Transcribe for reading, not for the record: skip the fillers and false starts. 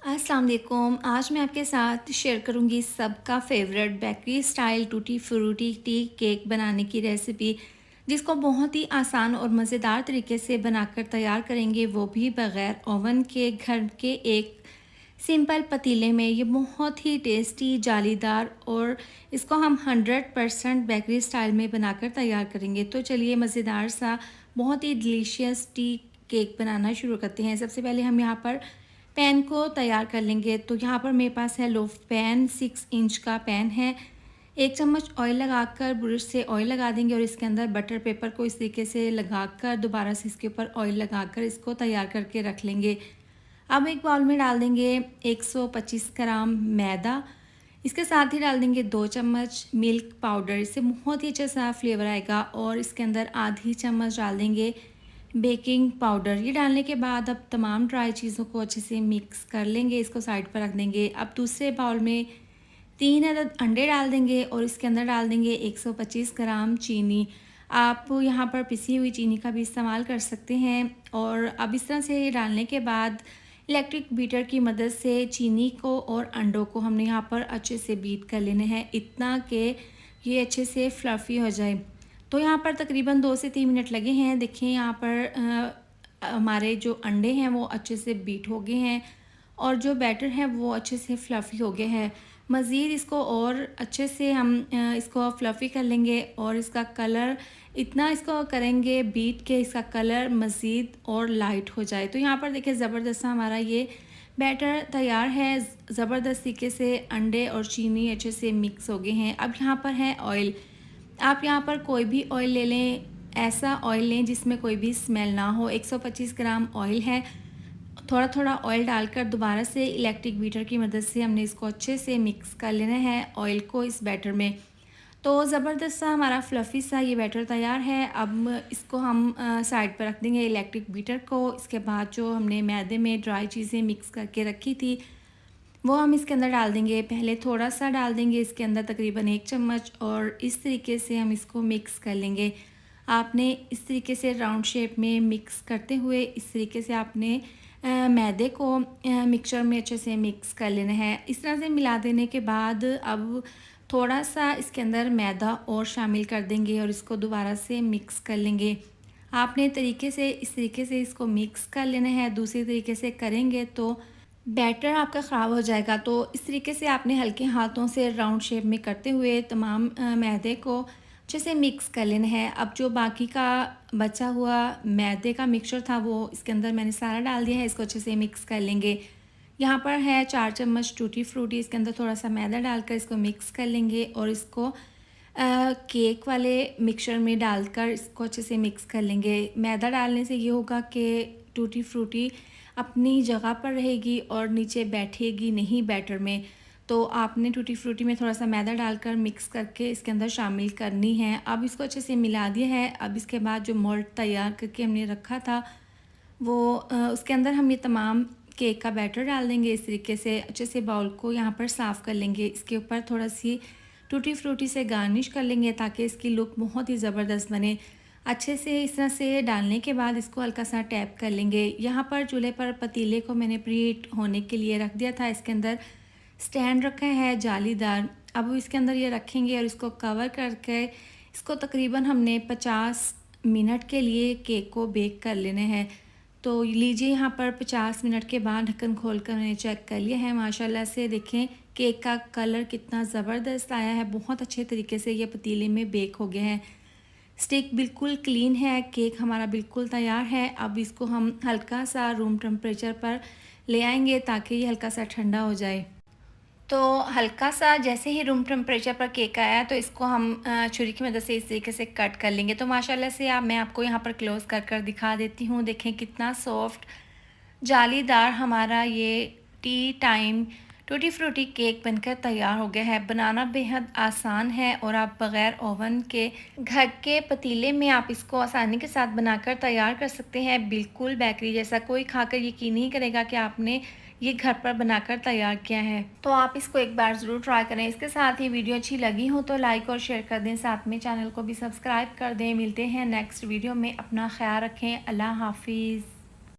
अस्सलाम वालेकुम। आज मैं आपके साथ शेयर करूंगी सबका favourite bakery style tutti frutti tea cake बनाने की रेसिपी, जिसको बहुत ही आसान और मज़ेदार तरीके से बनाकर तैयार करेंगे, वो भी बग़ैर ओवन के, घर के एक सिंपल पतीले में। ये बहुत ही टेस्टी, जालीदार और इसको हम 100% बेकरी स्टाइल में बनाकर तैयार करेंगे। तो चलिए मज़ेदार सा बहुत ही डिलीशियस टी केक बनाना शुरू करते हैं। सबसे पहले हम यहाँ पर पैन को तैयार कर लेंगे। तो यहाँ पर मेरे पास है लोफ पैन, 6 इंच का पैन है। 1 चम्मच ऑयल लगाकर ब्रश से ऑयल लगा देंगे और इसके अंदर बटर पेपर को इस तरीके से लगाकर दोबारा से इसके ऊपर ऑयल लगाकर इसको तैयार करके रख लेंगे। अब एक बाउल में डाल देंगे 125 ग्राम मैदा। इसके साथ ही डाल देंगे 2 चम्मच मिल्क पाउडर, इससे बहुत ही अच्छा सा फ्लेवर आएगा। और इसके अंदर आधी चम्मच डाल देंगे बेकिंग पाउडर। ये डालने के बाद अब तमाम ड्राई चीज़ों को अच्छे से मिक्स कर लेंगे, इसको साइड पर रख देंगे। अब दूसरे बाउल में 3 अदद अंडे डाल देंगे और इसके अंदर डाल देंगे 125 ग्राम चीनी। आप यहाँ पर पिसी हुई चीनी का भी इस्तेमाल कर सकते हैं। और अब इस तरह से डालने के बाद इलेक्ट्रिक बीटर की मदद से चीनी को और अंडों को हमने यहाँ पर अच्छे से बीट कर लेने हैं, इतना कि ये अच्छे से फ्लफ़ी हो जाए। तो यहाँ पर तकरीबन 2 से 3 मिनट लगे हैं। देखिए यहाँ पर हमारे जो अंडे हैं वो अच्छे से बीट हो गए हैं और जो बैटर है वो अच्छे से फ्लफ़ी हो गए हैं। मज़ीद इसको और अच्छे से हम इसको फ्लफ़ी कर लेंगे और इसका कलर इतना इसको करेंगे बीट के इसका कलर मज़ीद और लाइट हो जाए। तो यहाँ पर देखिए ज़बरदस्त हमारा ये बैटर तैयार है। ज़बरदस्त तरीके से अंडे और चीनी अच्छे से मिक्स हो गए हैं। अब यहाँ पर है ऑयल। आप यहाँ पर कोई भी ऑयल ले लें, ऐसा ऑयल लें जिसमें कोई भी स्मेल ना हो। 125 ग्राम ऑयल है। थोड़ा थोड़ा ऑयल डालकर दोबारा से इलेक्ट्रिक बीटर की मदद से हमने इसको अच्छे से मिक्स कर लेना है ऑयल को इस बैटर में। तो ज़बरदस्त सा हमारा फ्लफ़ी सा ये बैटर तैयार है। अब इसको हम साइड पर रख देंगे इलेक्ट्रिक बीटर को। इसके बाद जो हमने मैदे में ड्राई चीज़ें मिक्स करके रखी थी वो हम इसके अंदर डाल देंगे। पहले थोड़ा सा डाल देंगे इसके अंदर तकरीबन 1 चम्मच और इस तरीके से हम इसको मिक्स कर लेंगे। आपने इस तरीके से राउंड शेप में मिक्स करते हुए इस तरीके से आपने मैदे को मिक्सचर में अच्छे से मिक्स कर लेना है। इस तरह से मिला देने के बाद अब थोड़ा सा इसके अंदर मैदा और शामिल कर देंगे और इसको दोबारा से मिक्स कर लेंगे। आपने इस तरीके से इसको मिक्स कर लेना है। दूसरी तरीके से करेंगे तो बैटर आपका ख़राब हो जाएगा। तो इस तरीके से आपने हल्के हाथों से राउंड शेप में करते हुए तमाम मैदे को अच्छे से मिक्स कर लेना है। अब जो बाकी का बचा हुआ मैदे का मिक्सचर था वो इसके अंदर मैंने सारा डाल दिया है। इसको अच्छे से मिक्स कर लेंगे। यहाँ पर है 4 चम्मच टूटी फ्रूटी, इसके अंदर थोड़ा सा मैदा डालकर इसको मिक्स कर लेंगे और इसको केक वाले मिक्सचर में डालकर इसको अच्छे से मिक्स कर लेंगे। मैदा डालने से ये होगा कि टूटी फ्रूटी अपनी जगह पर रहेगी और नीचे बैठेगी नहीं बैटर में। तो आपने टूटी फ्रूटी में थोड़ा सा मैदा डालकर मिक्स करके इसके अंदर शामिल करनी है। अब इसको अच्छे से मिला दिया है। अब इसके बाद जो मोल्ड तैयार करके हमने रखा था वो उसके अंदर हम ये तमाम केक का बैटर डाल देंगे। इस तरीके से अच्छे से बाउल को यहाँ पर साफ़ कर लेंगे। इसके ऊपर थोड़ा सी टूटी फ्रूटी से गार्निश कर लेंगे ताकि इसकी लुक बहुत ही ज़बरदस्त बने। अच्छे से इस तरह से डालने के बाद इसको हल्का सा टैप कर लेंगे। यहाँ पर चूल्हे पर पतीले को मैंने प्रीहीट होने के लिए रख दिया था। इसके अंदर स्टैंड रखा है जालीदार। अब इसके अंदर ये रखेंगे और इसको कवर करके इसको तकरीबन हमने 50 मिनट के लिए केक को बेक कर लेना है। तो लीजिए यहाँ पर 50 मिनट के बाद ढक्कन खोल कर मैंने चेक कर लिया है। माशाल्लाह से देखें केक का कलर कितना ज़बरदस्त आया है। बहुत अच्छे तरीके से ये पतीले में बेक हो गया है। स्टिक बिल्कुल क्लीन है। केक हमारा बिल्कुल तैयार है। अब इसको हम हल्का सा रूम टेम्परेचर पर ले आएंगे ताकि ये हल्का सा ठंडा हो जाए। तो हल्का सा जैसे ही रूम टेम्परेचर पर केक आया तो इसको हम छुरी की मदद से इस तरीके से कट कर लेंगे। तो माशाल्लाह से मैं आपको यहाँ पर क्लोज़ कर कर दिखा देती हूँ। देखें कितना सॉफ्ट जालीदार हमारा ये T time tutti frutti cake बनकर तैयार हो गया है। बनाना बेहद आसान है और आप बग़ैर ओवन के घर के पतीले में आप इसको आसानी के साथ बनाकर तैयार कर सकते हैं। बिल्कुल बेकरी जैसा, कोई खाकर यकीन नहीं करेगा कि आपने ये घर पर बनाकर तैयार किया है। तो आप इसको एक बार ज़रूर ट्राई करें। इसके साथ ही वीडियो अच्छी लगी हो तो लाइक और शेयर कर दें, साथ में चैनल को भी सब्सक्राइब कर दें। मिलते हैं नेक्स्ट वीडियो में। अपना ख्याल रखें। अल्लाह हाफिज़।